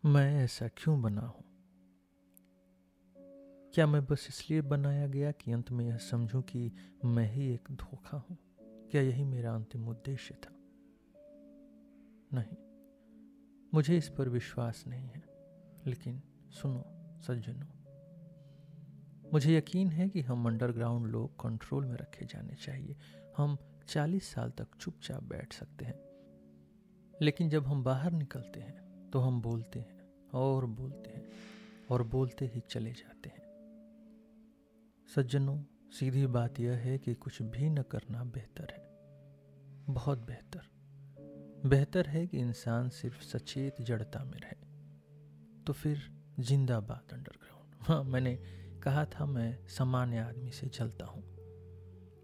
मैं ऐसा क्यों बना हूं? क्या मैं बस इसलिए बनाया गया कि अंत में यह समझूं कि मैं ही एक धोखा हूं? क्या यही मेरा अंतिम उद्देश्य था? नहीं, मुझे इस पर विश्वास नहीं है। लेकिन सुनो सज्जनों, मुझे यकीन है कि हम अंडरग्राउंड लोग कंट्रोल में रखे जाने चाहिए। हम 40 साल तक चुपचाप बैठ सकते हैं, लेकिन जब हम बाहर निकलते हैं तो हम बोलते हैं और बोलते हैं और बोलते ही चले जाते हैं। सज्जनों, सीधी बात यह है कि कुछ भी न करना बेहतर है, बहुत बेहतर। बेहतर है कि इंसान सिर्फ सचेत जड़ता में रहे। तो फिर जिंदाबाद अंडरग्राउंड। हाँ, मैंने कहा था मैं सामान्य आदमी से जलता हूं,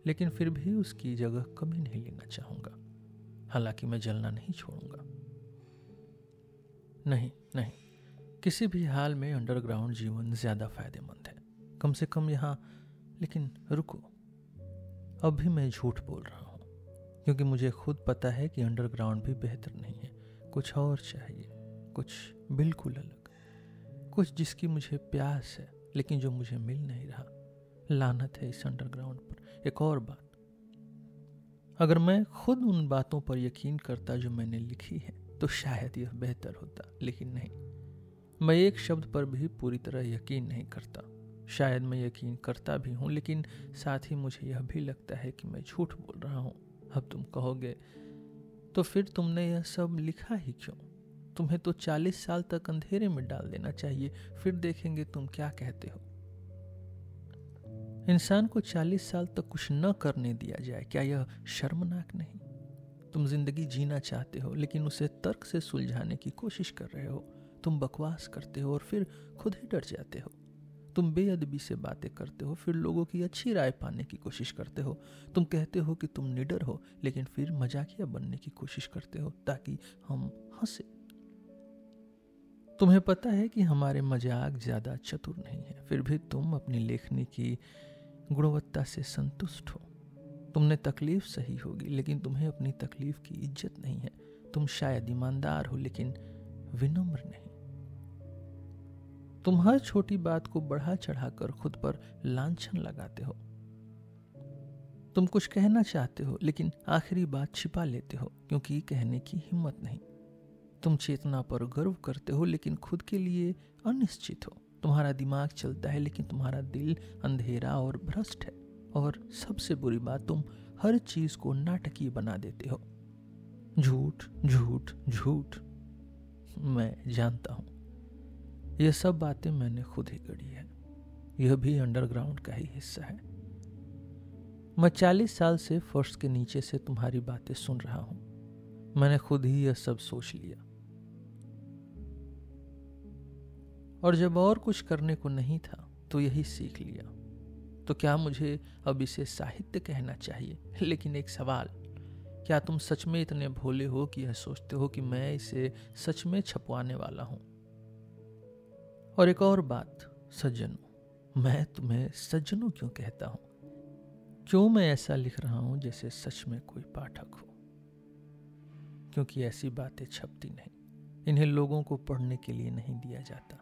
लेकिन फिर भी उसकी जगह कभी नहीं लेना चाहूंगा। हालांकि मैं जलना नहीं छोड़ूंगा। नहीं नहीं, किसी भी हाल में अंडरग्राउंड जीवन ज्यादा फायदेमंद है, कम से कम यहाँ। लेकिन रुको, अब भी मैं झूठ बोल रहा हूँ, क्योंकि मुझे खुद पता है कि अंडरग्राउंड भी बेहतर नहीं है। कुछ और चाहिए, कुछ बिल्कुल अलग, कुछ जिसकी मुझे प्यास है लेकिन जो मुझे मिल नहीं रहा। लानत है इस अंडरग्राउंड पर। एक और बात, अगर मैं खुद उन बातों पर यकीन करता जो मैंने लिखी है तो शायद यह बेहतर होता, लेकिन नहीं। मैं एक शब्द पर भी पूरी तरह यकीन नहीं करता। शायद मैं यकीन करता भी हूं, लेकिन साथ ही मुझे यह भी लगता है कि मैं झूठ बोल रहा हूं। अब तुम कहोगे, तो फिर तुमने यह सब लिखा ही क्यों? तुम्हें तो 40 साल तक अंधेरे में डाल देना चाहिए, फिर देखेंगे तुम क्या कहते हो। इंसान को 40 साल तक कुछ न करने दिया जाए, क्या यह शर्मनाक नहीं? तुम जिंदगी जीना चाहते हो, लेकिन उसे तर्क से सुलझाने की कोशिश कर रहे हो। तुम बकवास करते हो और फिर खुद ही डर जाते हो। तुम बेअदबी से बातें करते हो, फिर लोगों की अच्छी राय पाने की कोशिश करते हो। तुम कहते हो कि तुम निडर हो, लेकिन फिर मजाकिया बनने की कोशिश करते हो ताकि हम हंसे। तुम्हें पता है कि हमारे मजाक ज्यादा चतुर नहीं है, फिर भी तुम अपनी लेखनी की गुणवत्ता से संतुष्ट हो। तुमने तकलीफ सही होगी, लेकिन तुम्हें अपनी तकलीफ की इज्जत नहीं है। तुम शायद ईमानदार हो, लेकिन विनम्र नहीं। तुम हर छोटी बात को बढ़ा चढ़ाकर खुद पर लांछन लगाते हो। तुम कुछ कहना चाहते हो, लेकिन आखिरी बात छिपा लेते हो क्योंकि कहने की हिम्मत नहीं। तुम चेतना पर गर्व करते हो, लेकिन खुद के लिए अनिश्चित हो। तुम्हारा दिमाग चलता है, लेकिन तुम्हारा दिल अंधेरा और भ्रष्ट है। और सबसे बुरी बात, तुम हर चीज को नाटकीय बना देते हो। झूठ झूठ झूठ। मैं जानता हूं, यह सब बातें मैंने खुद ही गढ़ी है। यह भी अंडरग्राउंड का ही हिस्सा है। मैं 40 साल से फर्श के नीचे से तुम्हारी बातें सुन रहा हूं। मैंने खुद ही यह सब सोच लिया, और जब और कुछ करने को नहीं था तो यही सीख लिया। तो क्या मुझे अब इसे साहित्य कहना चाहिए? लेकिन एक सवाल, क्या तुम सच में इतने भोले हो कि यह सोचते हो कि मैं इसे सच में छपवाने वाला हूं? और एक और बात सज्जनों, मैं तुम्हें सज्जनों क्यों कहता हूं? क्यों मैं ऐसा लिख रहा हूं जैसे सच में कोई पाठक हो? क्योंकि ऐसी बातें छपती नहीं, इन्हें लोगों को पढ़ने के लिए नहीं दिया जाता।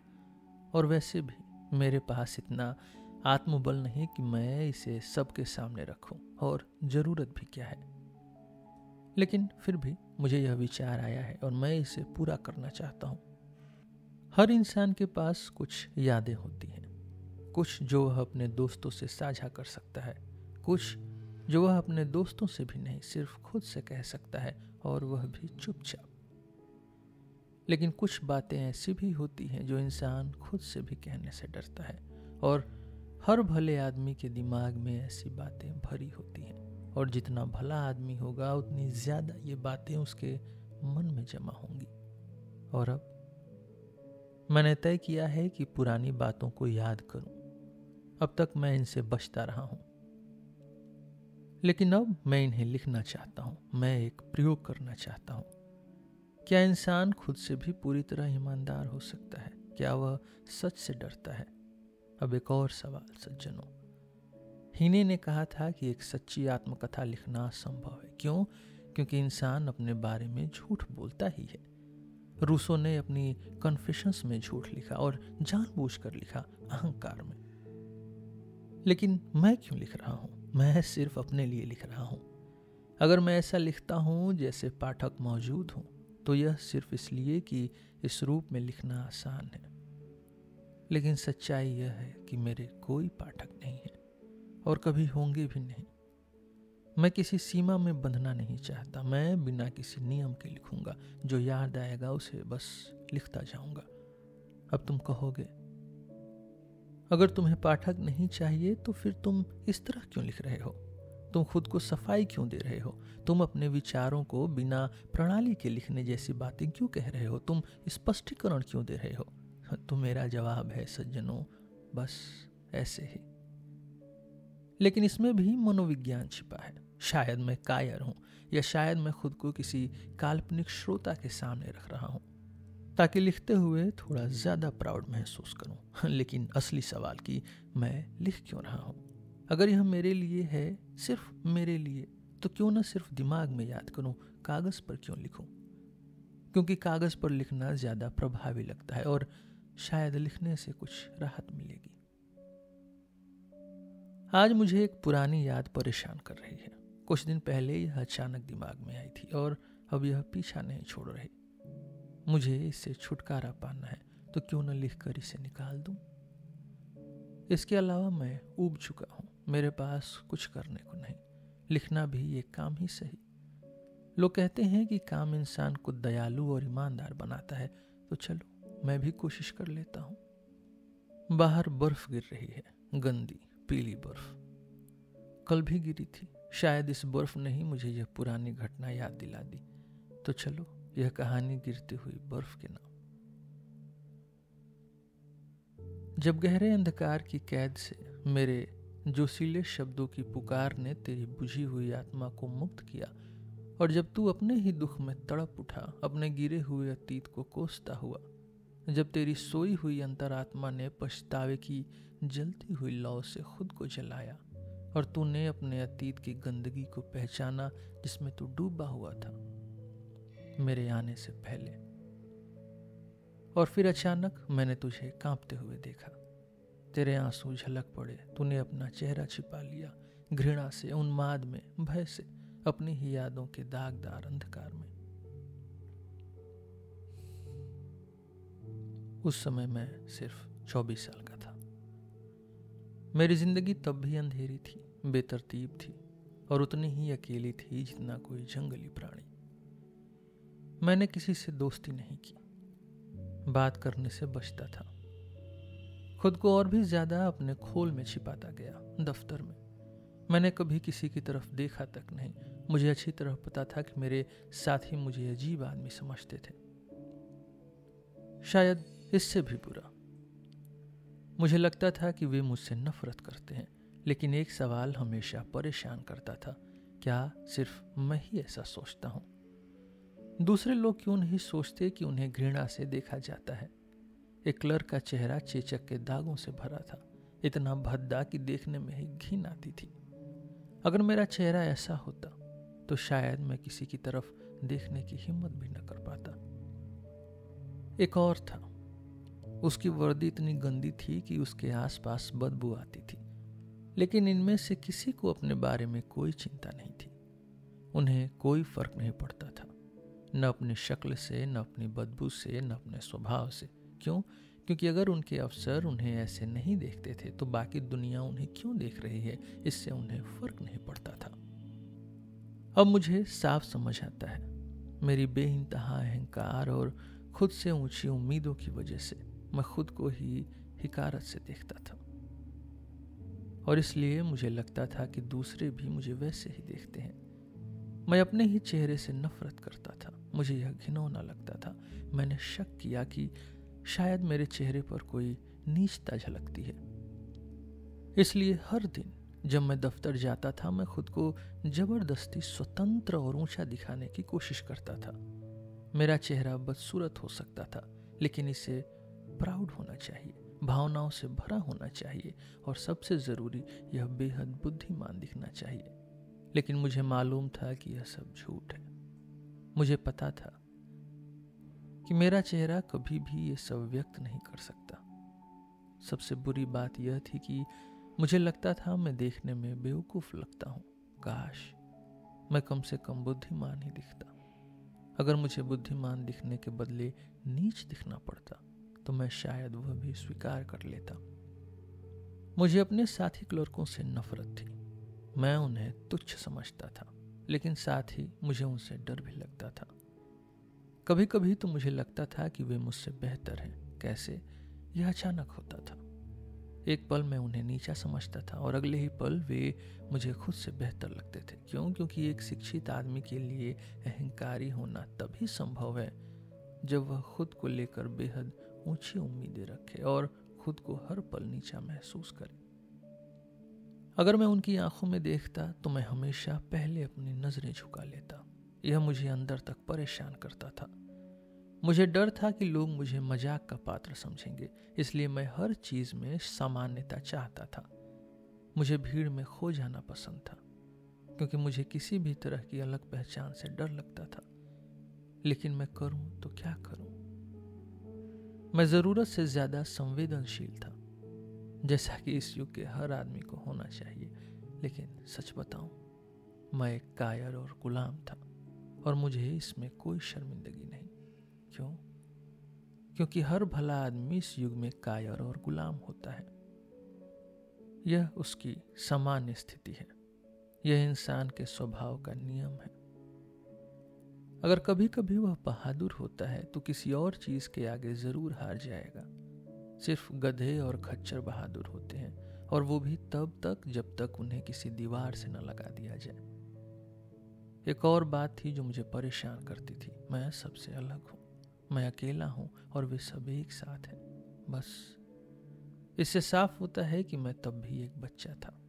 और वैसे भी मेरे पास इतना आत्मबल नहीं कि मैं इसे सबके सामने रखूं, और जरूरत भी क्या है। लेकिन फिर भी मुझे यह विचार आया है और मैं इसे पूरा करना चाहता हूं। हर इंसान के पास कुछ यादें होती हैं, कुछ जो वह अपने दोस्तों से साझा कर सकता है, कुछ जो वह अपने दोस्तों से भी नहीं, सिर्फ खुद से कह सकता है, और वह भी चुपचाप। लेकिन कुछ बातें ऐसी भी होती हैं जो इंसान खुद से भी कहने से डरता है, और हर भले आदमी के दिमाग में ऐसी बातें भरी होती हैं। और जितना भला आदमी होगा, उतनी ज्यादा ये बातें उसके मन में जमा होंगी। और अब मैंने तय किया है कि पुरानी बातों को याद करूं। अब तक मैं इनसे बचता रहा हूं, लेकिन अब मैं इन्हें लिखना चाहता हूं। मैं एक प्रयोग करना चाहता हूं। क्या इंसान खुद से भी पूरी तरह ईमानदार हो सकता है? क्या वह सच से डरता है? अब एक और सवाल सज्जनों, हीने ने कहा था कि एक सच्ची आत्मकथा लिखना असंभव है। क्यों? क्योंकि इंसान अपने बारे में झूठ बोलता ही है। रूसो ने अपनी कन्फेशंस में झूठ लिखा और जानबूझकर लिखा अहंकार में। लेकिन मैं क्यों लिख रहा हूं? मैं सिर्फ अपने लिए लिख रहा हूं। अगर मैं ऐसा लिखता हूं जैसे पाठक मौजूद हों, तो यह सिर्फ इसलिए कि इस रूप में लिखना आसान है। लेकिन सच्चाई यह है कि मेरे कोई पाठक नहीं है और कभी होंगे भी नहीं। मैं किसी सीमा में बंधना नहीं चाहता। मैं बिना किसी नियम के लिखूंगा, जो याद आएगा उसे बस लिखता जाऊंगा। अब तुम कहोगे, अगर तुम्हें पाठक नहीं चाहिए तो फिर तुम इस तरह क्यों लिख रहे हो? तुम खुद को सफाई क्यों दे रहे हो? तुम अपने विचारों को बिना प्रणाली के लिखने जैसी बातें क्यों कह रहे हो? तुम स्पष्टीकरण क्यों दे रहे हो? तो मेरा जवाब है सज्जनों, बस ऐसे ही। लेकिन इसमें भी मनोविज्ञान छिपा है। शायद मैं कायर हूं, या शायद मैं खुद को किसी काल्पनिक श्रोता के सामने रख रहा हूं, ताकि लिखते हुए थोड़ा ज्यादा प्राउड महसूस करूं। लेकिन असली सवाल कि मैं लिख क्यों रहा हूं? अगर यह मेरे लिए है, सिर्फ मेरे लिए, तो क्यों ना सिर्फ दिमाग में याद करूं, कागज पर क्यों लिखूं? क्योंकि कागज पर लिखना ज्यादा प्रभावी लगता है और शायद लिखने से कुछ राहत मिलेगी। आज मुझे एक पुरानी याद परेशान कर रही है। कुछ दिन पहले यह अचानक दिमाग में आई थी और अब यह पीछा नहीं छोड़ रही। मुझे इससे छुटकारा पाना है, तो क्यों न लिखकर इसे निकाल दूं? इसके अलावा मैं ऊब चुका हूं। मेरे पास कुछ करने को नहीं। लिखना भी एक काम ही सही। लोग कहते हैं कि काम इंसान को दयालु और ईमानदार बनाता है, तो चलो मैं भी कोशिश कर लेता हूं। बाहर बर्फ गिर रही है, गंदी पीली बर्फ। कल भी गिरी थी। शायद इस बर्फ ने ही मुझे यह पुरानी घटना याद दिला दी। तो चलो यह कहानी गिरती हुई बर्फ के नाम। जब गहरे अंधकार की कैद से मेरे जोशीले शब्दों की पुकार ने तेरी बुझी हुई आत्मा को मुक्त किया, और जब तू अपने ही दुख में तड़प उठा, अपने गिरे हुए अतीत को कोसता हुआ, जब तेरी सोई हुई अंतरात्मा ने पछतावे की जलती हुई लौ से खुद को जलाया, और तूने अपने अतीत की गंदगी को पहचाना जिसमें तू डूबा हुआ था मेरे आने से पहले, और फिर अचानक मैंने तुझे कांपते हुए देखा। तेरे आंसू झलक पड़े। तूने अपना चेहरा छिपा लिया, घृणा से, उन्माद में, भय से, अपनी ही यादों के दागदार अंधकार में। उस समय मैं सिर्फ 24 साल का था। मेरी जिंदगी तब भी अंधेरी थी, बेतरतीब थी, और उतनी ही अकेली थी जितना कोई जंगली प्राणी। मैंने किसी से दोस्ती नहीं की, बात करने से बचता था, खुद को और भी ज्यादा अपने खोल में छिपाता गया। दफ्तर में मैंने कभी किसी की तरफ देखा तक नहीं। मुझे अच्छी तरह पता था कि मेरे साथी मुझे अजीब आदमी समझते थे, शायद इससे भी बुरा। मुझे लगता था कि वे मुझसे नफरत करते हैं, लेकिन एक सवाल हमेशा परेशान करता था, क्या सिर्फ मैं ही ऐसा सोचता हूं? दूसरे लोग क्यों नहीं सोचते कि उन्हें घृणा से देखा जाता है? एक क्लर्क का चेहरा चेचक के दागों से भरा था, इतना भद्दा कि देखने में ही घिन आती थी। अगर मेरा चेहरा ऐसा होता तो शायद मैं किसी की तरफ देखने की हिम्मत भी न कर पाता। एक और था, उसकी वर्दी इतनी गंदी थी कि उसके आसपास बदबू आती थी, लेकिन इनमें से किसी को अपने बारे में कोई चिंता नहीं थी। उन्हें कोई फर्क नहीं पड़ता था, न अपनी शक्ल से, न अपनी बदबू से, न अपने स्वभाव से। क्यों? क्योंकि अगर उनके अफसर उन्हें ऐसे नहीं देखते थे तो बाकी दुनिया उन्हें क्यों देख रही है, इससे उन्हें फर्क नहीं पड़ता था। अब मुझे साफ समझ आता है, मेरी बेइंतहा अहंकार और खुद से ऊंची उम्मीदों की वजह से मैं खुद को ही हिकारत से देखता था, और इसलिए मुझे लगता था कि दूसरे भी मुझे वैसे ही देखते हैं। मैं अपने ही चेहरे से नफरत करता था। मुझे यह घिनौना लगता था। मैंने शक किया कि शायद मेरे चेहरे पर कोई नीचता झलकती है। इसलिए हर दिन जब मैं दफ्तर जाता था, मैं खुद को जबरदस्ती स्वतंत्र और ऊंचा दिखाने की कोशिश करता था। मेरा चेहरा बदसूरत हो सकता था, लेकिन इसे प्राउड होना चाहिए, भावनाओं से भरा होना चाहिए, और सबसे जरूरी, यह बेहद बुद्धिमान दिखना चाहिए। लेकिन मुझे मालूम था कि यह सब झूठ है। मुझे पता था कि मेरा चेहरा कभी भी ये सब व्यक्त नहीं कर सकता। सबसे बुरी बात यह थी कि मुझे लगता था मैं देखने में बेवकूफ़ लगता हूँ। काश मैं कम से कम बुद्धिमान ही दिखता। अगर मुझे बुद्धिमान दिखने के बदले नीच दिखना पड़ता तो मैं शायद वह भी स्वीकार कर लेता। मुझे अपने साथी क्लर्कों से नफरत थी। मैं उन्हें तुच्छ समझता था, लेकिन साथ ही मुझे उनसे डर भी लगता था। कभी कभी तो मुझे लगता था कि वे मुझसे बेहतर हैं। कैसे? यह अचानक होता था। एक पल मैं उन्हें नीचा समझता था और अगले ही पल वे मुझे खुद से बेहतर लगते थे। क्यों? क्योंकि एक शिक्षित आदमी के लिए अहंकारी होना तभी संभव है जब वह खुद को लेकर बेहद ऊंची उम्मीदें रखे और खुद को हर पल नीचा महसूस करे। अगर मैं उनकी आंखों में देखता तो मैं हमेशा पहले अपनी नजरें झुका लेता। यह मुझे अंदर तक परेशान करता था। मुझे डर था कि लोग मुझे मजाक का पात्र समझेंगे, इसलिए मैं हर चीज में सामान्यता चाहता था। मुझे भीड़ में खो जाना पसंद था, क्योंकि मुझे किसी भी तरह की अलग पहचान से डर लगता था। लेकिन मैं करूं तो क्या करूं? मैं जरूरत से ज्यादा संवेदनशील था, जैसा कि इस युग के हर आदमी को होना चाहिए। लेकिन सच बताऊं, मैं एक कायर और गुलाम था, और मुझे इसमें कोई शर्मिंदगी नहीं। क्यों? क्योंकि हर भला आदमी इस युग में कायर और गुलाम होता है। यह उसकी सामान्य स्थिति है। यह इंसान के स्वभाव का नियम है। अगर कभी कभी वह बहादुर होता है तो किसी और चीज के आगे जरूर हार जाएगा। सिर्फ गधे और खच्चर बहादुर होते हैं, और वो भी तब तक जब तक उन्हें किसी दीवार से न लगा दिया जाए। एक और बात थी जो मुझे परेशान करती थी। मैं सबसे अलग हूं, मैं अकेला हूं और वे सब एक साथ हैं। बस इससे साफ होता है कि मैं तब भी एक बच्चा था।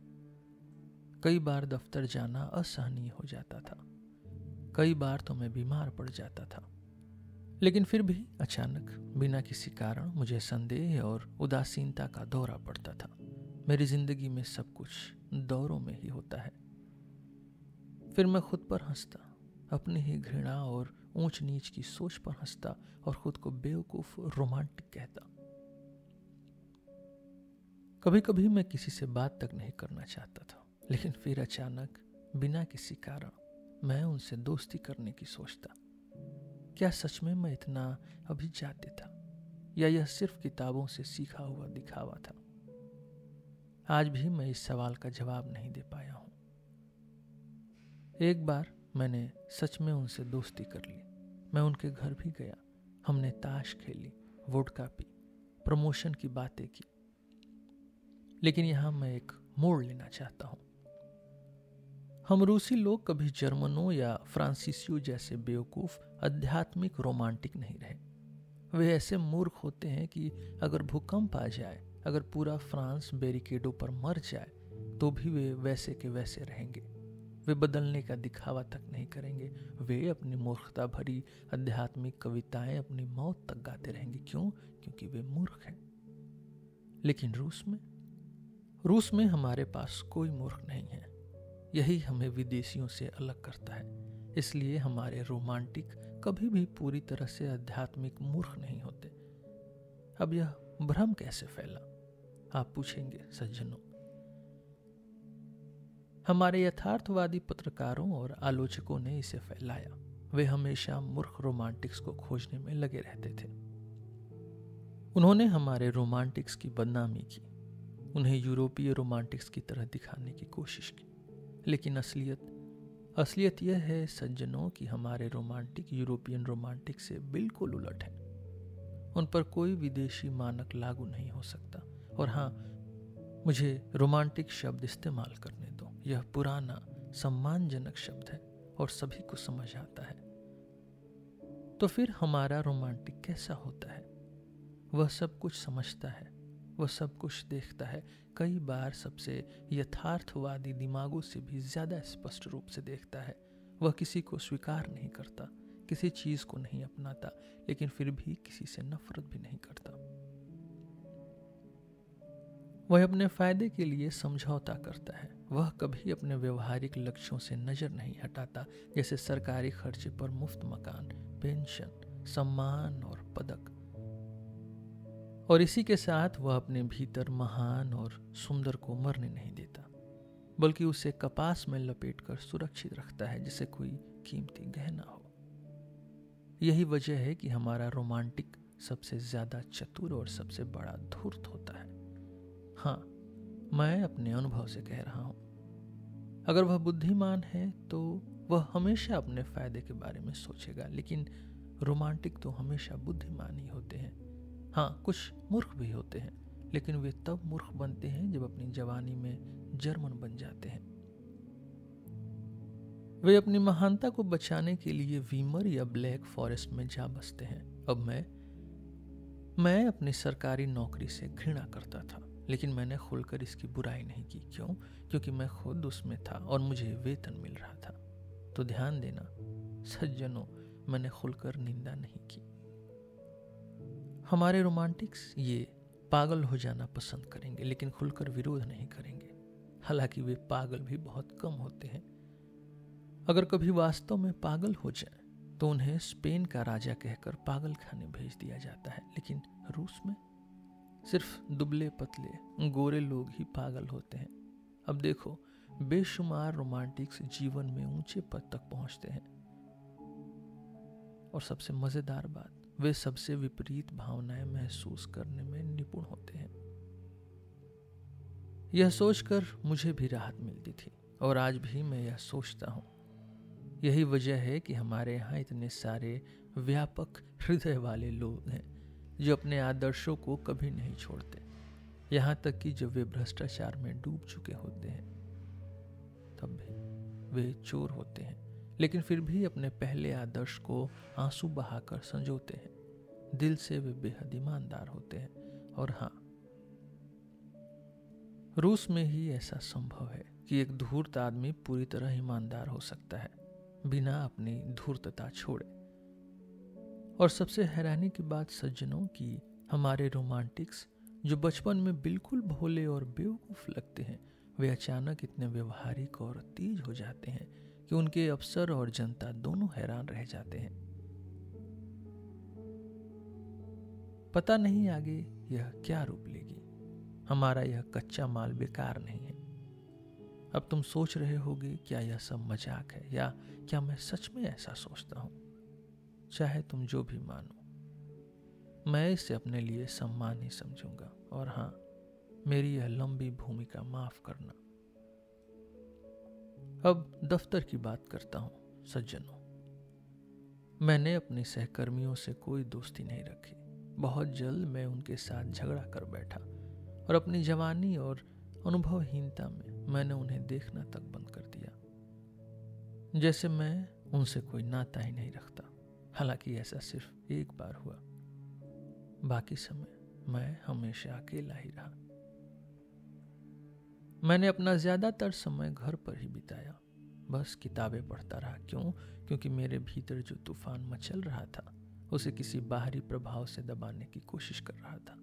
कई बार दफ्तर जाना असहनीय हो जाता था। कई बार तो मैं बीमार पड़ जाता था। लेकिन फिर भी अचानक बिना किसी कारण मुझे संदेह और उदासीनता का दौरा पड़ता था। मेरी जिंदगी में सब कुछ दौरों में ही होता है। फिर मैं खुद पर हंसता, अपनी ही घृणा और ऊंच नीच की सोच पर हंसता और खुद को बेवकूफ रोमांटिक कहता। कभी कभी मैं किसी से बात तक नहीं करना चाहता था, लेकिन फिर अचानक बिना किसी कारण मैं उनसे दोस्ती करने की सोचता। क्या सच में मैं इतना अभिजात्य था, या यह सिर्फ किताबों से सीखा हुआ दिखावा था? आज भी मैं इस सवाल का जवाब नहीं दे पाया हूं। एक बार मैंने सच में उनसे दोस्ती कर ली। मैं उनके घर भी गया। हमने ताश खेली, वोडका पी, प्रमोशन की बातें की। लेकिन यहां मैं एक मोड़ लेना चाहता हूं। हम रूसी लोग कभी जर्मनों या फ्रांसीसियों जैसे बेवकूफ आध्यात्मिक रोमांटिक नहीं रहे। वे ऐसे मूर्ख होते हैं कि अगर भूकंप आ जाए, अगर पूरा फ्रांस बैरिकेडों पर मर जाए, तो भी वे वैसे के वैसे रहेंगे। वे बदलने का दिखावा तक नहीं करेंगे। वे अपनी मूर्खता भरी आध्यात्मिक कविताएं अपनी मौत तक गाते रहेंगे। क्यों? क्योंकि वे मूर्ख हैं। लेकिन रूस में हमारे पास कोई मूर्ख नहीं है। यही हमें विदेशियों से अलग करता है। इसलिए हमारे रोमांटिक कभी भी पूरी तरह से आध्यात्मिक मूर्ख नहीं होते। अब यह भ्रम कैसे फैला, आप पूछेंगे सज्जनों। हमारे यथार्थवादी पत्रकारों और आलोचकों ने इसे फैलाया। वे हमेशा मूर्ख रोमांटिक्स को खोजने में लगे रहते थे। उन्होंने हमारे रोमांटिक्स की बदनामी की, उन्हें यूरोपीय रोमांटिक्स की तरह दिखाने की कोशिश की। लेकिन असलियत यह है सज्जनों कि हमारे रोमांटिक यूरोपियन रोमांटिक से बिल्कुल उलट है। उन पर कोई विदेशी मानक लागू नहीं हो सकता। और हाँ, मुझे रोमांटिक शब्द इस्तेमाल करने दो। यह पुराना सम्मानजनक शब्द है और सभी को समझ आता है। तो फिर हमारा रोमांटिक कैसा होता है? वह सब कुछ समझता है, वह सब कुछ देखता है, कई बार सबसे यथार्थवादी दिमागों से भी ज्यादा स्पष्ट रूप से देखता है। वह किसी को स्वीकार नहीं करता, किसी चीज को नहीं अपनाता, लेकिन फिर भी किसी से नफरत भी नहीं करता। वह अपने फायदे के लिए समझौता करता है। वह कभी अपने व्यवहारिक लक्ष्यों से नजर नहीं हटाता, जैसे सरकारी खर्चे पर मुफ्त मकान, पेंशन, सम्मान और पदक। और इसी के साथ वह अपने भीतर महान और सुंदर को मरने नहीं देता, बल्कि उसे कपास में लपेटकर सुरक्षित रखता है जैसे कोई कीमती गहना हो। यही वजह है कि हमारा रोमांटिक सबसे ज्यादा चतुर और सबसे बड़ा धूर्त होता है। हाँ, मैं अपने अनुभव से कह रहा हूं। अगर वह बुद्धिमान है तो वह हमेशा अपने फायदे के बारे में सोचेगा, लेकिन रोमांटिक तो हमेशा बुद्धिमान ही होते हैं। हाँ, कुछ मूर्ख भी होते हैं, लेकिन वे तब मूर्ख बनते हैं जब अपनी जवानी में जर्मन बन जाते हैं। वे अपनी महानता को बचाने के लिए वीमर या ब्लैक फॉरेस्ट में जा बसते हैं। अब मैं अपनी सरकारी नौकरी से घृणा करता था, लेकिन मैंने खुलकर इसकी बुराई नहीं की। क्यों? क्योंकि मैं खुद उसमें था और मुझे वेतन मिल रहा था। तो ध्यान देना सज्जनों, मैंने खुलकर निंदा नहीं की। हमारे रोमांटिक्स ये पागल हो जाना पसंद करेंगे, लेकिन खुलकर विरोध नहीं करेंगे। हालांकि वे पागल भी बहुत कम होते हैं। अगर कभी वास्तव में पागल हो जाए तो उन्हें स्पेन का राजा कहकर पागल खाने भेज दिया जाता है, लेकिन रूस में सिर्फ दुबले पतले गोरे लोग ही पागल होते हैं। अब देखो, बेशुमार रोमांटिक्स जीवन में ऊंचे पद तक पहुंचते हैं, और सबसे मजेदार बात, वे सबसे विपरीत भावनाएं महसूस करने में निपुण होते हैं। यह सोचकर मुझे भी राहत मिलती थी, और आज भी मैं यह सोचता हूं। यही वजह है कि हमारे यहाँ इतने सारे व्यापक हृदय वाले लोग हैं जो अपने आदर्शों को कभी नहीं छोड़ते, यहाँ तक कि जब वे भ्रष्टाचार में डूब चुके होते हैं तब भी वे चोर होते हैं, लेकिन फिर भी अपने पहले आदर्श को आंसू बहाकर संजोते हैं। दिल से वे बेहद ईमानदार होते हैं। और हाँ, रूस में ही ऐसा संभव है कि एक धूर्त आदमी पूरी तरह ईमानदार हो सकता है बिना अपनी धूर्तता छोड़े। और सबसे हैरानी की बात सज्जनों कि हमारे रोमांटिक्स जो बचपन में बिल्कुल भोले और बेवकूफ लगते हैं, वे अचानक इतने व्यवहारिक और तेज हो जाते हैं कि उनके अफसर और जनता दोनों हैरान रह जाते हैं। पता नहीं आगे यह क्या रूप लेगी। हमारा यह कच्चा माल बेकार नहीं है। अब तुम सोच रहे होगे क्या यह सब मजाक है, या क्या मैं सच में ऐसा सोचता हूं? चाहे तुम जो भी मानो, मैं इसे अपने लिए सम्मान ही समझूंगा। और हाँ, मेरी यह लंबी भूमिका माफ करना। अब दफ्तर की बात करता हूं सज्जनों। मैंने अपने सहकर्मियों से कोई दोस्ती नहीं रखी। बहुत जल्द मैं उनके साथ झगड़ा कर बैठा, और अपनी जवानी और अनुभवहीनता में मैंने उन्हें देखना तक बंद कर दिया, जैसे मैं उनसे कोई नाता ही नहीं रखता। हालांकि ऐसा सिर्फ एक बार हुआ, बाकी समय मैं हमेशा अकेला ही रहा। मैंने अपना ज्यादातर समय घर पर ही बिताया, बस किताबें पढ़ता रहा। क्यों? क्योंकि मेरे भीतर जो तूफान मचल रहा था उसे किसी बाहरी प्रभाव से दबाने की कोशिश कर रहा था,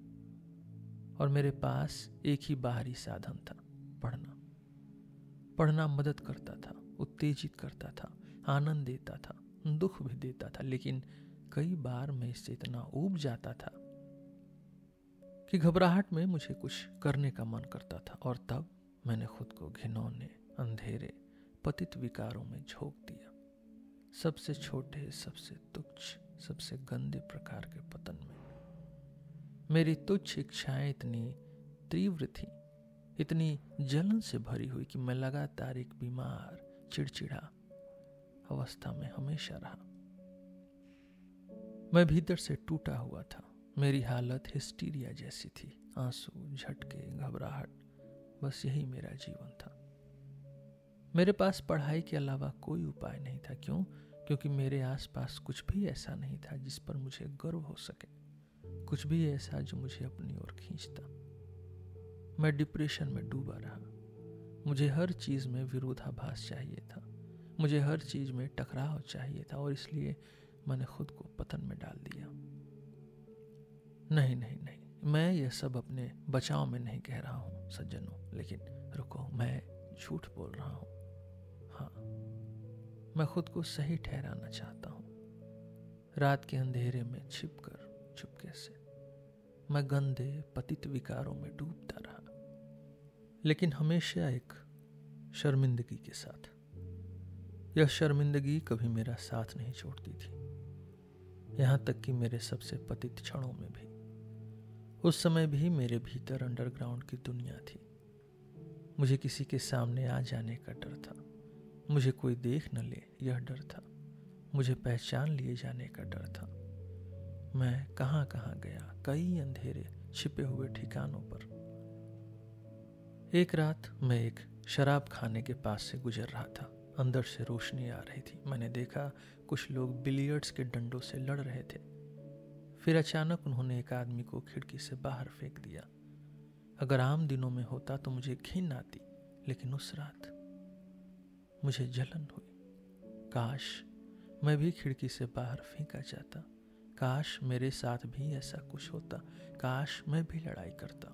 और मेरे पास एक ही बाहरी साधन था, पढ़ना। पढ़ना मदद करता था, उत्तेजित करता था, आनंद देता था, दुख भी देता था, लेकिन कई बार मैं इससे इतना ऊब जाता था कि घबराहट में मुझे कुछ करने का मन करता था, और तब मैंने खुद को घिनौने, अंधेरे, पतित विकारों में झोंक दिया। सबसे छोटे, सबसे तुच्छ, सबसे गंदे प्रकार के पतन में। मेरी तुच्छ इच्छाएं इतनी तीव्र थी, इतनी जलन से भरी हुई कि मैं लगातार एक बीमार, चिड़चिड़ा अवस्था में हमेशा रहा। मैं भीतर से टूटा हुआ था। मेरी हालत हिस्टीरिया जैसी थी। आंसू, झटके, घबराहट, बस यही मेरा जीवन था। मेरे पास पढ़ाई के अलावा कोई उपाय नहीं था। क्यों? क्योंकि मेरे आसपास कुछ भी ऐसा नहीं था जिस पर मुझे गर्व हो सके, कुछ भी ऐसा जो मुझे अपनी ओर खींचता। मैं डिप्रेशन में डूबा रहा। मुझे हर चीज में विरोधाभास चाहिए था, मुझे हर चीज में टकराव चाहिए था, और इसलिए मैंने खुद को पतन में डाल दिया। नहीं नहीं नहीं, मैं यह सब अपने बचाव में नहीं कह रहा हूं सज्जनों, लेकिन रुको, मैं झूठ बोल रहा हूं। हाँ, मैं खुद को सही ठहराना चाहता हूं। रात के अंधेरे में छिपकर चुपके से मैं गंदे पतित विकारों में डूबता रहा, लेकिन हमेशा एक शर्मिंदगी के साथ। यह शर्मिंदगी कभी मेरा साथ नहीं छोड़ती थी, यहाँ तक कि मेरे सबसे पतित क्षणों में भी। उस समय भी मेरे भीतर अंडरग्राउंड की दुनिया थी। मुझे किसी के सामने आ जाने का डर था, मुझे कोई देख न ले यह डर था, मुझे पहचान लिए जाने का डर था। मैं कहाँ कहाँ गया, कई अंधेरे छिपे हुए ठिकानों पर। एक रात मैं एक शराब खाने के पास से गुजर रहा था। अंदर से रोशनी आ रही थी। मैंने देखा कुछ लोग बिलियर्ड्स के डंडों से लड़ रहे थे। फिर अचानक उन्होंने एक आदमी को खिड़की से बाहर फेंक दिया। अगर आम दिनों में होता तो मुझे घिन आती, लेकिन उस रात मुझे जलन हुई। काश मैं भी खिड़की से बाहर फेंका जाता, काश मेरे साथ भी ऐसा कुछ होता, काश मैं भी लड़ाई करता।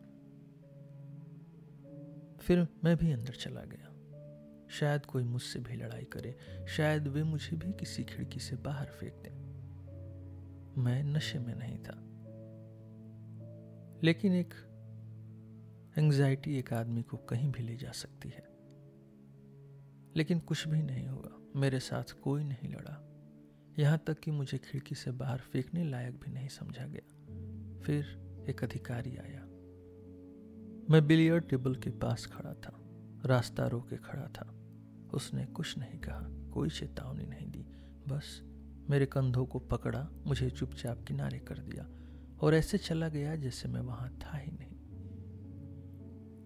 फिर मैं भी अंदर चला गया। शायद कोई मुझसे भी लड़ाई करे, शायद वे मुझे भी किसी खिड़की से बाहर फेंक दें। मैं नशे में नहीं था, लेकिन एक एंग्जाइटी एक आदमी को कहीं भी ले जा सकती है। लेकिन कुछ भी नहीं हुआ, मेरे साथ कोई नहीं लड़ा, यहाँ तक कि मुझे खिड़की से बाहर फेंकने लायक भी नहीं समझा गया। फिर एक अधिकारी आया। मैं बिलियर्ड टेबल के पास खड़ा था, रास्ता रोके खड़ा था। उसने कुछ नहीं कहा, कोई चेतावनी नहीं दी, बस मेरे कंधों को पकड़ा, मुझे चुपचाप किनारे कर दिया और ऐसे चला गया जैसे मैं वहां था ही नहीं।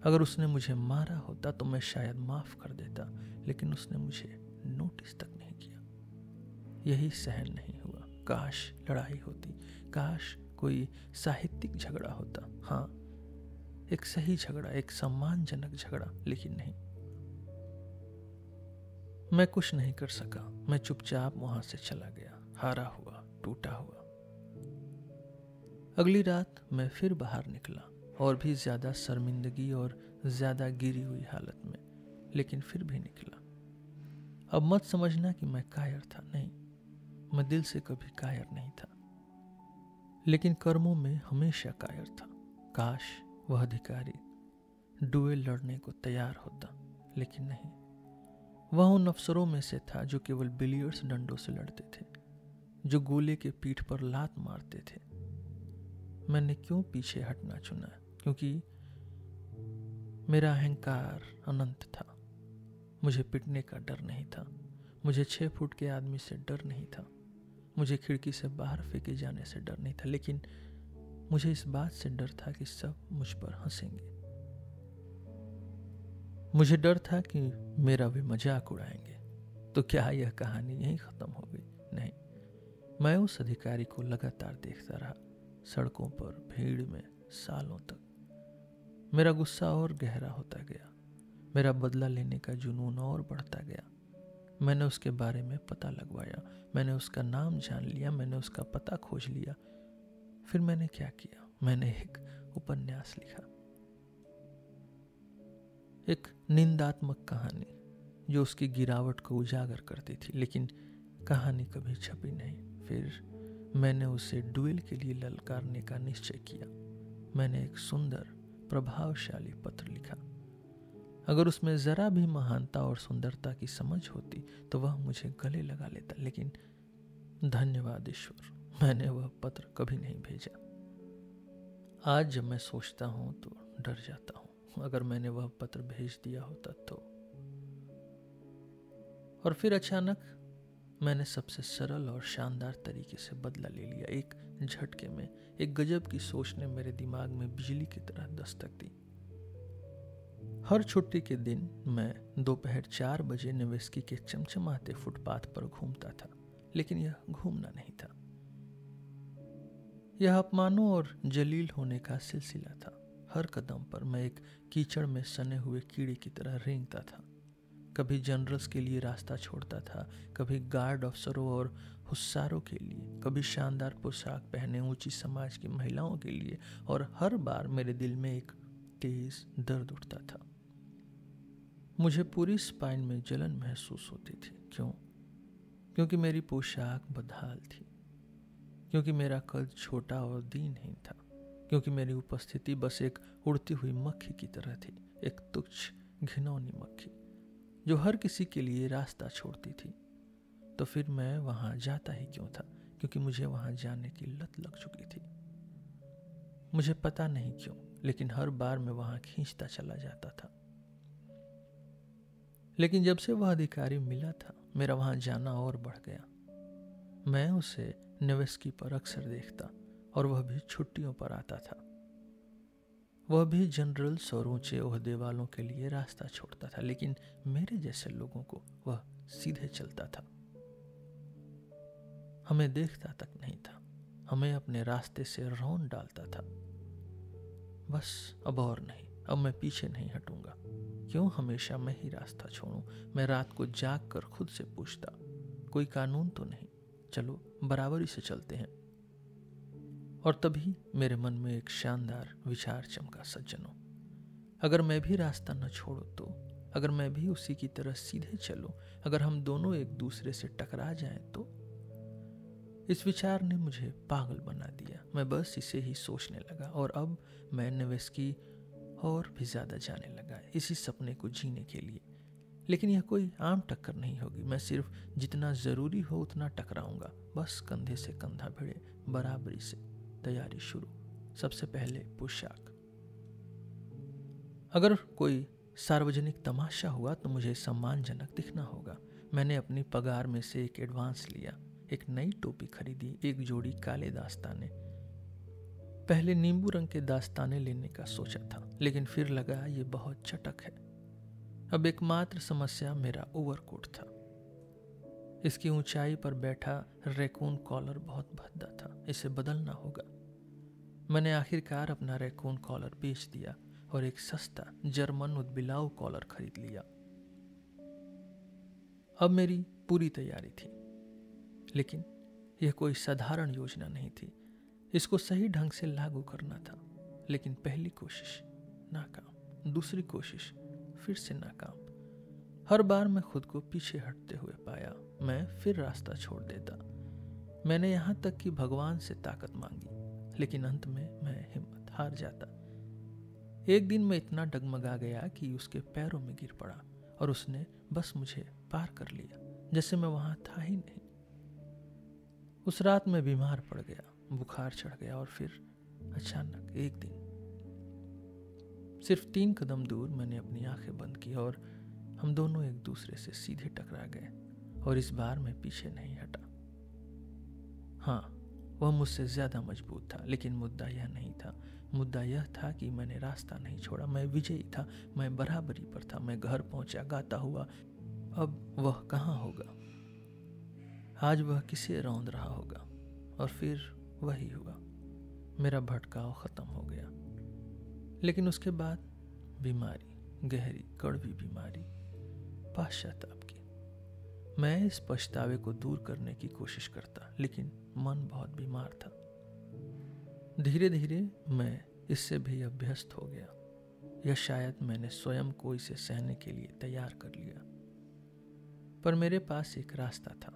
अगर उसने मुझे मारा होता तो मैं शायद माफ कर देता, लेकिन उसने मुझे नोटिस तक नहीं किया। यही सहन नहीं हुआ। काश लड़ाई होती, काश कोई साहित्यिक झगड़ा होता। हाँ, एक सही झगड़ा, एक सम्मानजनक झगड़ा, लेकिन नहीं। मैं कुछ नहीं कर सका। मैं चुपचाप वहां से चला गया, हारा हुआ, टूटा हुआ। अगली रात मैं फिर बाहर निकला, और भी ज्यादा शर्मिंदगी और ज्यादा गिरी हुई हालत में, लेकिन फिर भी निकला। अब मत समझना कि मैं कायर था, नहीं, मैं दिल से कभी कायर नहीं था, लेकिन कर्मों में हमेशा कायर था। काश वह अधिकारी डुएल लड़ने को तैयार होता, लेकिन नहीं। वह उन अफसरों में से था जो केवल बिलियर्ड्स डंडों से लड़ते थे, जो गोले के पीठ पर लात मारते थे। मैंने क्यों पीछे हटना चुना? क्योंकि मेरा अहंकार अनंत था। मुझे पिटने का डर नहीं था, मुझे 6 फुट के आदमी से डर नहीं था, मुझे खिड़की से बाहर फेंके जाने से डर नहीं था, लेकिन मुझे इस बात से डर था कि सब मुझ पर हंसेंगे। मुझे डर था कि मेरा भी मजाक उड़ाएंगे। तो क्या यह कहानी यहीं खत्म हो गई? नहीं, मैं उस अधिकारी को लगातार देखता रहा, सड़कों पर, भीड़ में, सालों तक। मेरा गुस्सा और गहरा होता गया, मेरा बदला लेने का जुनून और बढ़ता गया। मैंने उसके बारे में पता लगवाया, मैंने उसका नाम जान लिया, मैंने उसका पता खोज लिया। फिर मैंने क्या किया? मैंने एक उपन्यास लिखा, एक निंदात्मक कहानी जो उसकी गिरावट को उजागर करती थी, लेकिन कहानी कभी छपी नहीं। फिर मैंने उसे डुएल के लिए ललकारने का निश्चय किया। मैंने एक सुंदर, प्रभावशाली पत्र लिखा। अगर उसमें जरा भी महानता और सुंदरता की समझ होती तो वह मुझे गले लगा लेता, लेकिन धन्यवाद ईश्वर, मैंने वह पत्र कभी नहीं भेजा। आज जब मैं सोचता हूं तो डर जाता हूं, अगर मैंने वह पत्र भेज दिया होता तो। और फिर अचानक मैंने सबसे सरल और शानदार तरीके से बदला ले लिया। एक झटके में एक गजब की सोच ने मेरे दिमाग में बिजली की तरह दस्तक दी। हर छुट्टी के दिन मैं दोपहर 4 बजे निवेस्की के चमचमाते फुटपाथ पर घूमता था, लेकिन यह घूमना नहीं था, यह अपमानों और जलील होने का सिलसिला था। हर कदम पर मैं एक कीचड़ में सने हुए कीड़े की तरह रेंगता था। कभी जनरल्स के लिए रास्ता छोड़ता था, कभी गार्ड अफसरों और हुस्सारों के लिए, कभी शानदार पोशाक पहने ऊंची समाज की महिलाओं के लिए, और हर बार मेरे दिल में एक तेज दर्द उठता था। मुझे पूरी स्पाइन में जलन महसूस होती थी। क्यों? क्योंकि मेरी पोशाक बदहाल थी, क्योंकि मेरा कद छोटा और दीनहीन था, क्योंकि मेरी उपस्थिति बस एक उड़ती हुई मक्खी की तरह थी, एक तुच्छ घिनौनी मक्खी जो हर किसी के लिए रास्ता छोड़ती थी। तो फिर मैं वहां जाता ही क्यों था? क्योंकि मुझे वहां जाने की लत लग चुकी थी। मुझे पता नहीं क्यों, लेकिन हर बार मैं वहां खींचता चला जाता था। लेकिन जब से वह अधिकारी मिला था, मेरा वहां जाना और बढ़ गया। मैं उसे नेवेस्की पर अक्सर देखता, और वह भी छुट्टियों पर आता था। वह भी जनरल्स और ऊंचे ओहदे वालों के लिए रास्ता छोड़ता था, लेकिन मेरे जैसे लोगों को वह सीधे चलता था। हमें देखता तक नहीं था, हमें अपने रास्ते से रौन डालता था। बस अब और नहीं, अब मैं पीछे नहीं हटूंगा। क्यों हमेशा मैं ही रास्ता छोड़ूं? मैं रात को जाग कर खुद से पूछता, कोई कानून तो नहीं, चलो बराबरी से चलते हैं। और तभी मेरे मन में एक शानदार विचार चमका, सज्जनों, अगर मैं भी रास्ता न छोड़ूं तो, अगर मैं भी उसी की तरह सीधे चलूं, अगर हम दोनों एक दूसरे से टकरा जाएं तो। इस विचार ने मुझे पागल बना दिया। मैं बस इसे ही सोचने लगा, और अब मैं नेवेस्की और भी ज्यादा जाने लगा इसी सपने को जीने के लिए। लेकिन यह कोई आम टक्कर नहीं होगी। मैं सिर्फ जितना जरूरी हो उतना टकराऊंगा, बस कंधे से कंधा भिड़े, बराबरी से। तैयारी शुरू। सबसे पहले पोशाक। अगर कोई सार्वजनिक तमाशा हुआ तो मुझे सम्मानजनक दिखना होगा। मैंने अपनी पगार में से एक एडवांस लिया, एक नई टोपी खरीदी, एक जोड़ी काले दास्ताने। पहले नींबू रंग के दास्ताने लेने का सोचा था, लेकिन फिर लगा ये बहुत चटक है। अब एकमात्र समस्या मेरा ओवरकोट था। इसकी ऊंचाई पर बैठा रैकून कॉलर बहुत भद्दा था, इसे बदलना होगा। मैंने आखिरकार अपना रैकून कॉलर बेच दिया और एक सस्ता जर्मन उदबिलाऊ कॉलर खरीद लिया। अब मेरी पूरी तैयारी थी, लेकिन यह कोई साधारण योजना नहीं थी। इसको सही ढंग से लागू करना था। लेकिन पहली कोशिश नाकाम, दूसरी कोशिश फिर से नाकाम। हर बार मैं खुद को पीछे हटते हुए पाया। मैं फिर रास्ता छोड़ देता। मैंने यहां तक कि भगवान से ताकत मांगी, लेकिन अंत में मैं हिम्मत हार जाता। एक दिन मैं इतना डगमगा गया कि उसके पैरों में गिर पड़ा, और उसने बस मुझे पार कर लिया, जैसे मैं वहां था ही नहीं। उस रात मैं बीमार पड़ गया, बुखार चढ़ गया, और फिर अचानक एक दिन सिर्फ 3 कदम दूर मैंने अपनी आंखें बंद की और हम दोनों एक दूसरे से सीधे टकरा गए। और इस बार मैं पीछे नहीं हटा। हाँ, वह मुझसे ज्यादा मजबूत था, लेकिन मुद्दा यह नहीं था। मुद्दा यह था कि मैंने रास्ता नहीं छोड़ा। मैं विजयी था, मैं बराबरी पर था, मैं घर पहुंचा गाता हुआ। अब वह कहाँ होगा? आज वह किसे रौंद रहा होगा? और फिर वही हुआ, मेरा भटकाव खत्म हो गया। लेकिन उसके बाद बीमारी, गहरी कड़वी बीमारी, पश्चाताप की। मैं इस पछतावे को दूर करने की कोशिश करता, लेकिन मन बहुत बीमार था। धीरे धीरे मैं इससे भी अभ्यस्त हो गया, या शायद मैंने स्वयं को इसे सहने के लिए तैयार कर लिया। पर मेरे पास एक रास्ता था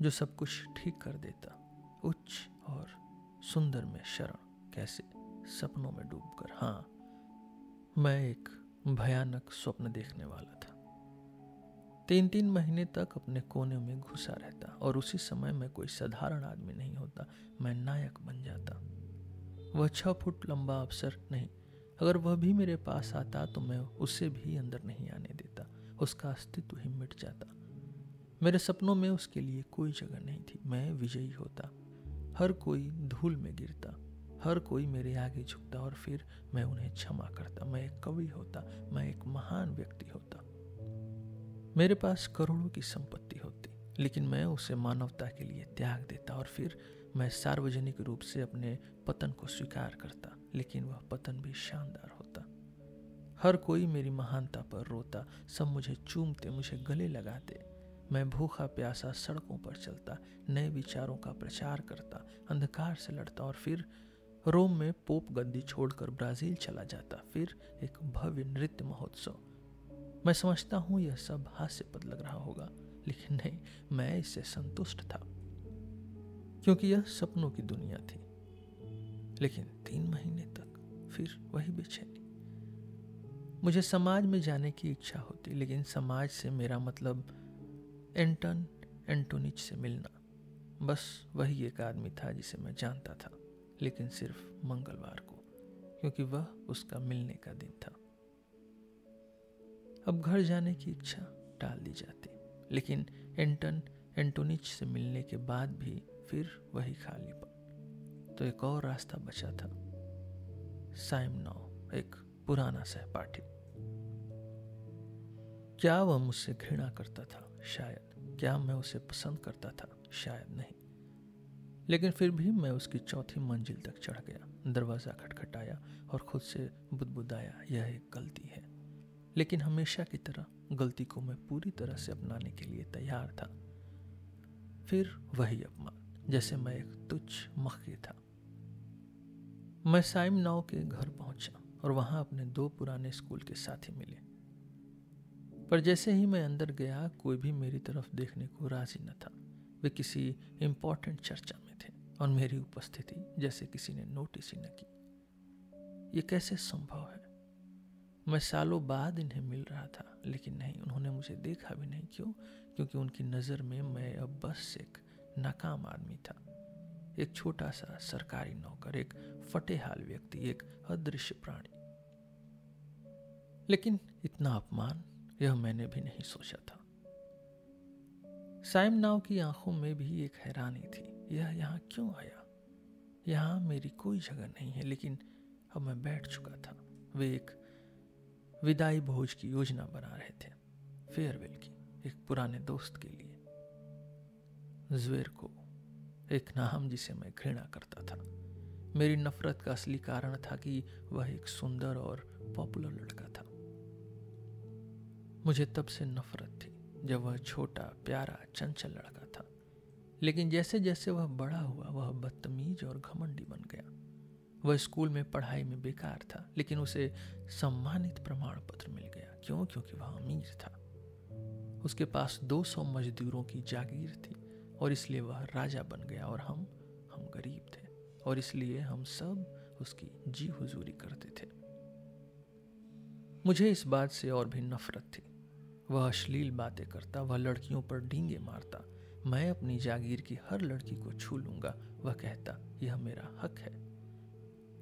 जो सब कुछ ठीक कर देता। उच्च और सुंदर में शरण। कैसे? सपनों में डूबकर। हाँ, मैं एक भयानक स्वप्न देखने वाला था। 3-3 महीने तक अपने कोने में घुसा रहता, और उसी समय मैं कोई साधारण आदमी नहीं होता, मैं नायक बन जाता। वह 6 फुट लंबा अफसर नहीं, अगर वह भी मेरे पास आता तो मैं उसे भी अंदर नहीं आने देता। उसका अस्तित्व ही मिट जाता। मेरे सपनों में उसके लिए कोई जगह नहीं थी। मैं विजयी होता, हर कोई धूल में गिरता, हर कोई मेरे आगे झुकता, और फिर मैं उन्हें क्षमा करता। मैं एक कवि होता, मैं एक महान व्यक्ति होता। मेरे पास करोड़ों की संपत्ति होती, लेकिन मैं उसे मानवता के लिए त्याग देता, और फिर मैं सार्वजनिक रूप से अपने पतन को स्वीकार करता। लेकिन वह पतन भी शानदार होता। हर कोई मेरी महानता पर रोता, सब मुझे चूमते, मुझे गले लगाते। मैं भूखा प्यासा सड़कों पर चलता, नए विचारों का प्रचार करता, अंधकार से लड़ता, और फिर रोम में पोप गद्दी छोड़कर ब्राजील चला जाता। फिर एक भव्य नृत्य महोत्सव। मैं समझता हूं यह सब हास्यपद लग रहा होगा, लेकिन नहीं, मैं इससे संतुष्ट था, क्योंकि यह सपनों की दुनिया थी। लेकिन 3 महीने तक फिर वही बेचैनी। मुझे समाज में जाने की इच्छा होती, लेकिन समाज से मेरा मतलब एंटन एंटोनिच से मिलना। बस वही एक आदमी था जिसे मैं जानता था, लेकिन सिर्फ मंगलवार को, क्योंकि वह उसका मिलने का दिन था। अब घर जाने की इच्छा टाल दी जाती, लेकिन एंटन एंटोनिच से मिलने के बाद भी फिर वही खालीपन। तो एक और रास्ता बचा था। साइमनॉव, एक पुराना सहपाठी। क्या वह मुझसे घृणा करता था? शायद। क्या मैं उसे पसंद करता था? शायद नहीं। लेकिन फिर भी मैं उसकी चौथी मंजिल तक चढ़ गया, दरवाजा खटखटाया और खुद से बुदबुदाया, यह एक गलती है। लेकिन हमेशा की तरह गलती को मैं पूरी तरह से अपनाने के लिए तैयार था। फिर वही अपमान, जैसे मैं एक तुच्छ मक्खी था। मैं साइमनॉव के घर पहुंचा और वहां अपने 2 पुराने स्कूल के साथी मिले। पर जैसे ही मैं अंदर गया, कोई भी मेरी तरफ देखने को राजी न था। वे किसी इम्पोर्टेंट चर्चा में थे और मेरी उपस्थिति जैसे किसी ने नोटिस ही न की। ये कैसे संभव है? मैं सालों बाद इन्हें मिल रहा था, लेकिन नहीं, उन्होंने मुझे देखा भी नहीं। क्यों? क्योंकि उनकी नज़र में मैं अब बस एक नाकाम आदमी था, एक छोटा सा सरकारी नौकर, एक फटेहाल व्यक्ति, एक अदृश्य प्राणी। लेकिन इतना अपमान, यह मैंने भी नहीं सोचा था। साइमनॉव की आंखों में भी एक हैरानी थी। यह यहाँ क्यों आया? यहाँ मेरी कोई जगह नहीं है। लेकिन अब मैं बैठ चुका था। वे एक विदाई भोज की योजना बना रहे थे, फेयरवेल की, एक पुराने दोस्त के लिए। ज़्वेरको, एक नाम जिसे मैं घृणा करता था। मेरी नफरत का असली कारण था कि वह एक सुंदर और पॉपुलर लड़का था। मुझे तब से नफरत थी जब वह छोटा, प्यारा, चंचल लड़का था। लेकिन जैसे जैसे वह बड़ा हुआ, वह बदतमीज और घमंडी बन गया। वह स्कूल में पढ़ाई में बेकार था, लेकिन उसे सम्मानित प्रमाण पत्र मिल गया। क्यों? क्योंकि वह अमीर था। उसके पास 200 मजदूरों की जागीर थी और इसलिए वह राजा बन गया और हम गरीब थे और इसलिए हम सब उसकी जी हुजूरी करते थे। मुझे इस बात से और भी नफरत थी। वह अश्लील बातें करता, वह लड़कियों पर डींगे मारता। मैं अपनी जागीर की हर लड़की को छू लूंगा, वह कहता, यह मेरा हक है।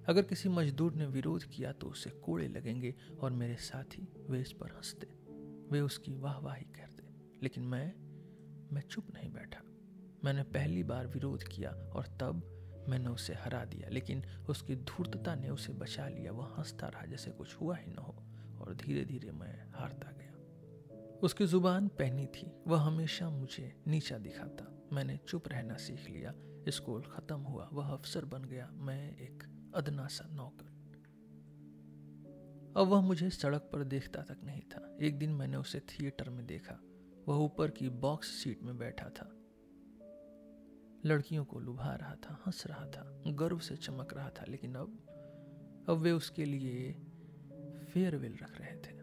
अगर किसी मजदूर ने विरोध किया तो उसे कोड़े लगेंगे और मेरे साथी वे इस पर हंसते, वे उसकी वाहवाही करते। लेकिन मैं चुप नहीं बैठा। मैंने पहली बार विरोध किया और तब मैंने उसे हरा दिया, लेकिन उसकी धूर्तता ने उसे बचा लिया। वह हंसता रहा जैसे कुछ हुआ ही न हो और धीरे धीरे मैं हारता गया। उसकी जुबान पहनी थी, वह हमेशा मुझे नीचा दिखाता। मैंने चुप रहना सीख लिया। स्कूल खत्म हुआ, वह अफसर बन गया, मैं एक अदना सा नौकर। अब वह मुझे सड़क पर देखता तक नहीं था। एक दिन मैंने उसे थिएटर में देखा। वह ऊपर की बॉक्स सीट में बैठा था, लड़कियों को लुभा रहा था, हंस रहा था, गर्व से चमक रहा था। लेकिन अब वे उसके लिए फेयरवेल रख रहे थे।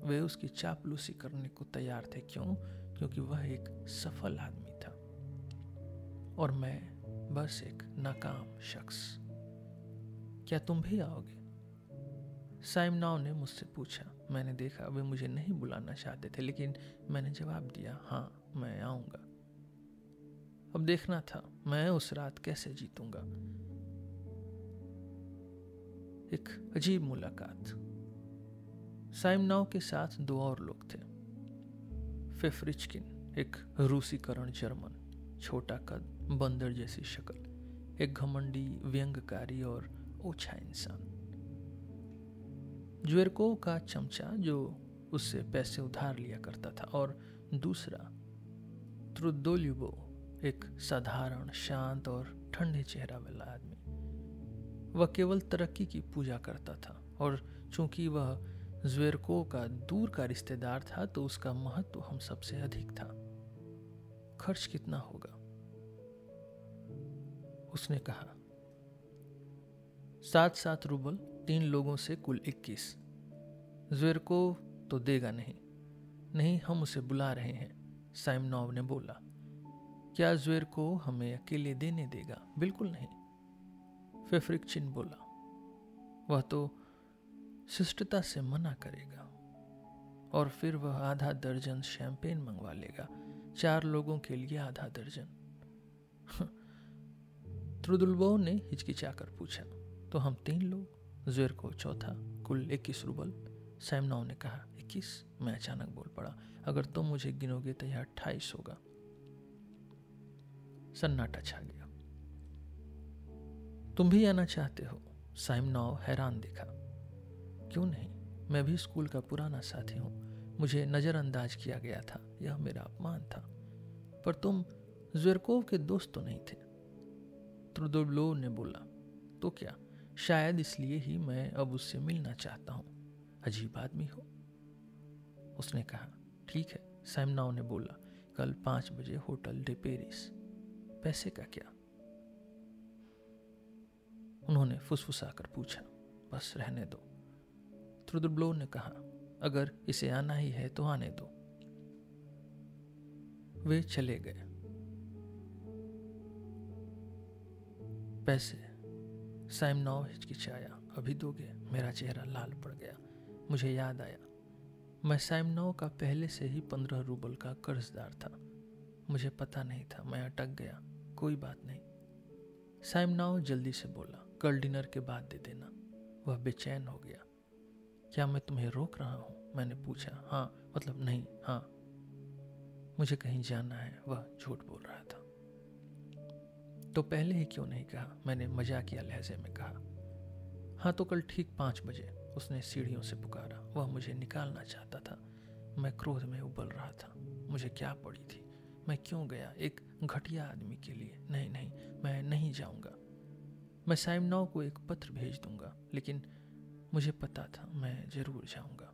वे उसकी चापलूसी करने को तैयार थे। क्यों? क्योंकि वह एक सफल आदमी था और मैं बस एक नाकाम शख्स। क्या तुम भी आओगे? साइमनॉव ने मुझसे पूछा। मैंने देखा वे मुझे नहीं बुलाना चाहते थे, लेकिन मैंने जवाब दिया, हाँ, मैं आऊंगा। अब देखना था मैं उस रात कैसे जीतूंगा। एक अजीब मुलाकात। साइमनॉव के साथ 2 और लोग थे। फेफ्रिचकिन, एक रूसीकरण जर्मन, छोटा कद, बंदर जैसी शक्ल, एक घमंडी, व्यंग्यकारी और ओछा इंसान। ज़्वेरको का चमचा जो उससे पैसे उधार लिया करता था, और दूसरा त्रुदोल्युबो, एक साधारण, शांत और ठंडे चेहरा वाला आदमी। वह केवल तरक्की की पूजा करता था और चूंकि वह ज़्वेरको का दूर का रिश्तेदार था तो उसका महत्व हम सबसे अधिक था। खर्च कितना होगा? उसने कहा। 7-7 रूबल, 3 लोगों से कुल 21। ज़्वेरको तो देगा नहीं। नहीं, हम उसे बुला रहे हैं, साइमनॉव ने बोला। क्या ज़्वेर को हमें अकेले देने देगा? बिल्कुल नहीं, फेफ्रिक्चिन बोला। वह तो शिष्टता से मना करेगा और फिर वह आधा दर्जन शैंपेन मंगवा लेगा, 4 लोगों के लिए आधा दर्जन। त्रुदुल्बो ने हिचकिचाकर पूछा, तो हम 3 लोग? ज़्वेर को चौथा, कुल 21 रूबल। सैमनॉव ने कहा, 21? मैं अचानक बोल पड़ा, अगर तुम मुझे गिनोगे तो यह 28 होगा। सन्नाटा छा गया। तुम भी आना चाहते हो? साइमनॉव हैरान दिखा। क्यों नहीं, मैं भी स्कूल का पुराना साथी हूं। मुझे नजरअंदाज किया गया था, यह मेरा अपमान था। पर तुम ज़्वेरकोव के दोस्त तो नहीं थे? त्रुदुल्बो ने बोला। तो क्या? शायद इसलिए ही मैं अब उससे मिलना चाहता हूं। अजीब आदमी हो। उसने कहा, ठीक है। सैमनॉव ने बोला, कल 5 बजे होटल डे पेरिस। पैसे का क्या? उन्होंने फुसफुसाकर पूछा। बस रहने दो। त्रुदुल्बो ने कहा, अगर इसे आना ही है तो आने दो। वे चले गए। पैसे? सैमनॉव हिचकिचाया। अभी दोगे? मेरा चेहरा लाल पड़ गया। मुझे याद आया, मैं सैमनॉव का पहले से ही 15 रूबल का कर्जदार था। मुझे पता नहीं था, मैं अटक गया। कोई बात नहीं। सैमनॉव जल्दी से बोला, कल डिनर के बाद दे देना। वह बेचैन हो गया। क्या मैं तुम्हें रोक रहा हूं? मैंने पूछा। हाँ, मतलब नहीं, हाँ, मुझे कहीं जाना है। वह झूठ बोल रहा था। तो पहले ही क्यों नहीं कहा? मैंने मजाकिया लहजे में कहा। हाँ, तो कल ठीक 5 बजे। उसने सीढ़ियों से पुकारा। वह मुझे निकालना चाहता था। मैं क्रोध में उबल रहा था। मुझे क्या पड़ी थी? मैं क्यों गया एक घटिया आदमी के लिए? नहीं नहीं, मैं नहीं जाऊंगा। मैं सैमनॉव को एक पत्र भेज दूंगा, लेकिन मुझे पता था मैं जरूर जाऊंगा।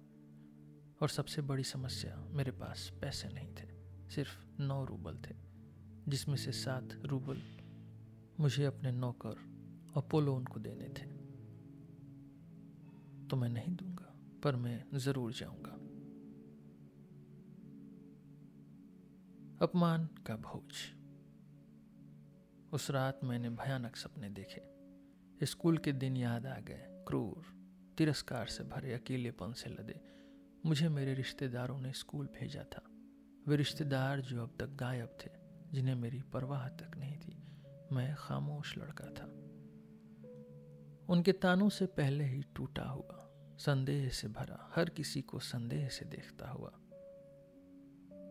और सबसे बड़ी समस्या, मेरे पास पैसे नहीं थे। सिर्फ 9 रूबल थे, जिसमें से 7 रूबल मुझे अपने नौकर अपोलोन को देने थे। तो मैं नहीं दूंगा, पर मैं जरूर जाऊंगा। अपमान का भोज। उस रात मैंने भयानक सपने देखे। स्कूल के दिन याद आ गए, क्रूर, तिरस्कार से भरे, अकेलेपन से लदे। मुझे मेरे रिश्तेदारों ने स्कूल भेजा था। वे रिश्तेदार जो अब तक गायब थे, जिन्हें मेरी परवाह तक नहीं थी। मैं खामोश लड़का था, उनके तानों से पहले ही टूटा हुआ, संदेह से भरा, हर किसी को संदेह से देखता हुआ।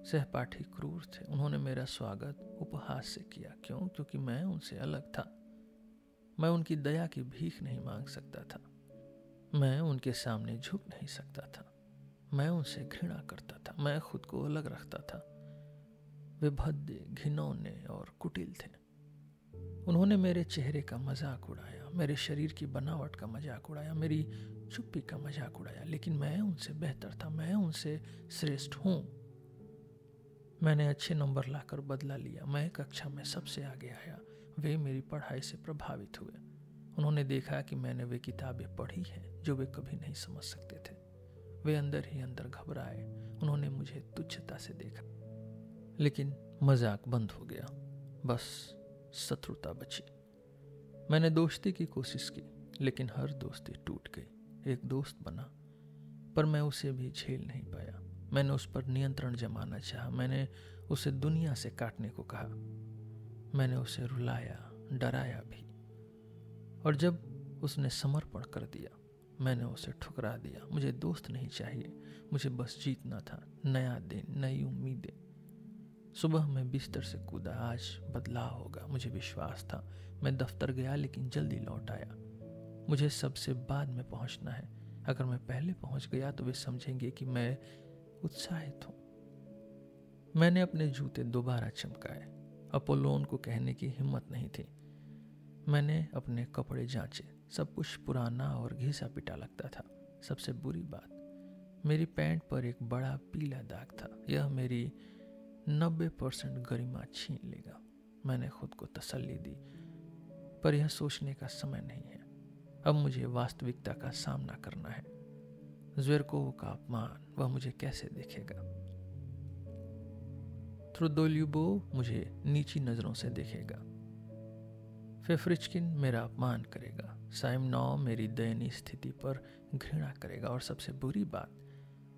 सहपाठी क्रूर थे। उन्होंने मेरा स्वागत उपहास से किया। क्यों? क्योंकि मैं उनसे अलग था। मैं उनकी दया की भीख नहीं मांग सकता था। मैं उनके सामने झुक नहीं सकता था। मैं उनसे घृणा करता था। मैं खुद को अलग रखता था। वे भद्दे, घिनौने और कुटिल थे। उन्होंने मेरे चेहरे का मजाक उड़ाया, मेरे शरीर की बनावट का मजाक उड़ाया, मेरी चुप्पी का मजाक उड़ाया। लेकिन मैं उनसे बेहतर था। मैं उनसे श्रेष्ठ हूं। मैंने अच्छे नंबर लाकर बदला लिया। मैं कक्षा में सबसे आगे आया। वे मेरी पढ़ाई से प्रभावित हुए। उन्होंने देखा कि मैंने वे किताबें पढ़ी हैं जो वे कभी नहीं समझ सकते थे। वे अंदर ही अंदर घबराए। उन्होंने मुझे तुच्छता से देखा। लेकिन मजाक बंद हो गया। बस शत्रुता बची। मैंने दोस्ती की कोशिश की, लेकिन हर दोस्ती टूट गई। एक दोस्त बना, पर मैं उसे भी झेल नहीं पाया। मैंने उस पर नियंत्रण जमाना चाहा। मैंने उसे दुनिया से काटने को कहा। मैंने उसे रुलाया, डराया भी। और जब उसने समर्पण कर दिया, मैंने उसे ठुकरा दिया। मुझे दोस्त नहीं चाहिए, मुझे बस जीतना था। नया दिन, नई उम्मीदें। सुबह मैं बिस्तर से कूदा। आज बदलाव होगा, मुझे विश्वास था। मैं दफ्तर गया, लेकिन जल्दी लौट आया। मुझे सबसे बाद में पहुंचना है। अगर मैं पहले पहुंच गया तो वे समझेंगे कि मैं उत्साहित हूं। मैंने अपने जूते दोबारा चमकाए। अपोलोन को कहने की हिम्मत नहीं थी। मैंने अपने कपड़े जांचे। सब कुछ पुराना और घिसा पिटा लगता था। सबसे बुरी बात, मेरी पैंट पर एक बड़ा पीला दाग था। यह मेरी 90% गरिमा छीन लेगा। मैंने खुद को तसल्ली दी, पर यह सोचने का समय नहीं है। अब मुझे वास्तविकता का सामना करना है। ज़्वेरकोव का अपमान, वह मुझे कैसे देखेगा? त्रुदोल्युबोव मुझे नीची नज़रों से देखेगा। फेफ्रिचकिन मेरा अपमान करेगा। साइमनॉव मेरी दयनीय स्थिति पर घृणा करेगा। और सबसे बुरी बात,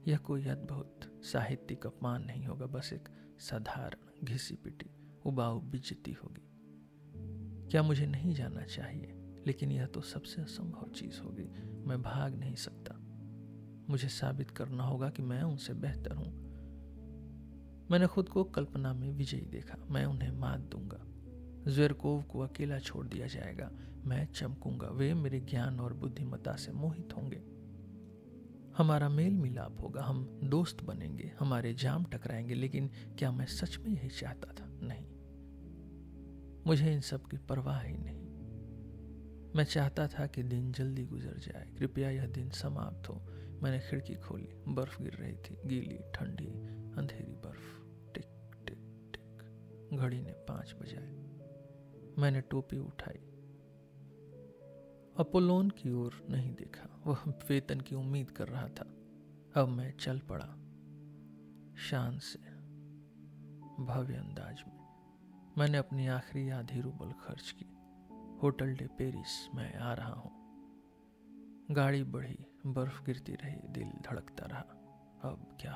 यह कोई अद्भुत साहित्यिक अपमान नहीं होगा, बस एक साधारण घिसी पिटी उबाऊ बेइज्जती होगी। क्या मुझे नहीं जाना चाहिए? लेकिन यह तो सबसे असंभव चीज़ होगी। मैं भाग नहीं सकता। मुझे साबित करना होगा कि मैं उनसे बेहतर हूं। मैंने खुद को कल्पना में विजयी देखा। मैं उन्हें मात दूंगा। ज़्वेरकोव को अकेला छोड़ दिया जाएगा। मैं चमकूंगा। वे मेरे ज्ञान और बुद्धिमत्ता से मोहित होंगे। हमारा मेल मिलाप होगा। हम दोस्त बनेंगे। हमारे जाम टकराएंगे। लेकिन क्या मैं सच में यही चाहता था? नहीं, मुझे इन सब की परवाह ही नहीं। मैं चाहता था कि दिन जल्दी गुजर जाए। कृपया यह दिन समाप्त हो। मैंने खिड़की खोली। बर्फ गिर रही थी, गीली, ठंडी, अंधेरी बर्फ। टिक टिक टिक। घड़ी ने 5 बजाए। मैंने टोपी उठाई। अपोलोन की ओर नहीं देखा। वह वेतन की उम्मीद कर रहा था। अब मैं चल पड़ा, शान से, भव्य अंदाज में। मैंने अपनी आखिरी आधी रूबल खर्च की। होटल डे पेरिस, मैं आ रहा हूं। गाड़ी बढ़ी, बर्फ गिरती रही, दिल धड़कता रहा। अब क्या